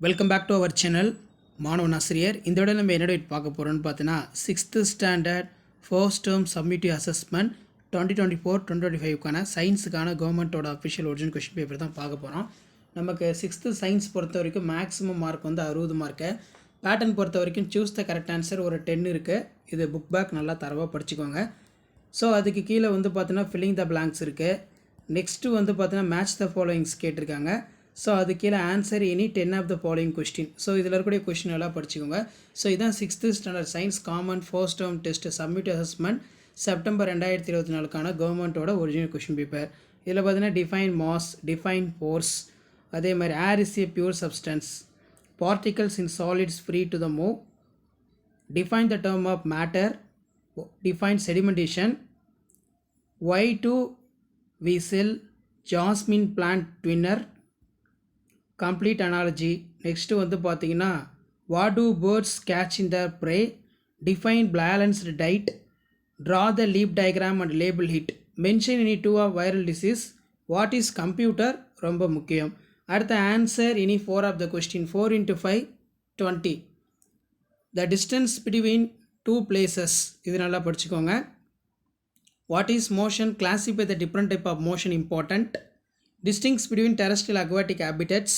Welcome back to our channel மாணவன் ஆசிரியர். இந்த விட நம்ம என்ன பார்க்க போகிறோம்னு பார்த்தீங்கன்னா 6th standard first term summative assessment 2024-2025க்கான சயின்ஸுக்கான கவர்மெண்ட்டோட அஃபிஷியல் ஒரிஜினல் கொஷின் பேப்பர் தான் பார்க்க போகிறோம். நமக்கு 6th சயின்ஸ் பொறுத்த வரைக்கும் மேக்ஸிமம் மார்க் வந்து 60 மார்க்கு. பேட்டர்ன் பொறுத்த வரைக்கும் சூஸ் த கரெக்ட் ஆன்சர் ஒரு 10 இருக்குது. இது புக் பேக் நல்லா தரவாக படிச்சுக்கோங்க. ஸோ அதுக்கு கீழே வந்து பார்த்தீங்கன்னா ஃபில்லிங் த பிளாங்க்ஸ் இருக்குது. நெக்ஸ்ட்டு வந்து பார்த்தீங்கன்னா மேட்ச் த ஃபாலோயிங்ஸ் கேட்டிருக்காங்க. ஸோ அது கீழே answer any 10 of the following question. So இதில் இருக்கக்கூடிய கொஸ்டின் எல்லாம் படிச்சுக்கோங்க. ஸோ இதான் 6th standard science common first term test submit assessment September 2024க்கான கவர்மெண்ட்டோட ஒரிஜினல் கொஸ்டின் பேப்பர். இதில் பார்த்தீங்கன்னா டிஃபைன் மாஸ், டிஃபைன் ஃபோர்ஸ், அதே மாதிரி air is a pure substance, particles in solids free to the move, define the term of matter, define sedimentation, why do we sell jasmine plant twiner, complete analogy. Next வந்து பார்த்தீங்கன்னா what do birds catch in the prey, define balanced diet, draw the leaf diagram and label it, mention any two of viral disease, what is computer ரொம்ப முக்கியம். அடுத்த answer any 4 of the question. 4 × 5 20. The distance between 2 places, இது நல்லா படிச்சுக்கோங்க. What is motion, classify the different type of motion important, distinguish between terrestrial aquatic habitats,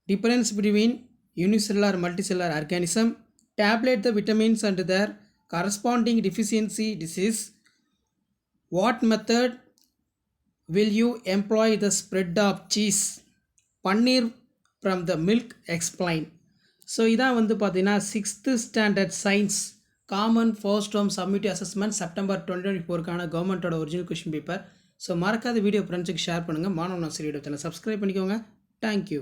difference between unicellular multicellular organism, tabulate the vitamins and their corresponding deficiency disease, what method will you employ the spread of cheese, paneer from the milk, explain. So இதான் வந்து பார்த்தீங்கன்னா 6th standard science common first term summative assessment September 2024க்கான கவர்மெண்ட்டோட original question paper. So மறக்காத video ஃப்ரெண்ட்ஸுக்கு share பண்ணுங்கள். மாணவன் ஆசிரியர் சேனல் சப்ஸ்கிரைப் பண்ணிக்கோங்க. தேங்க்யூ.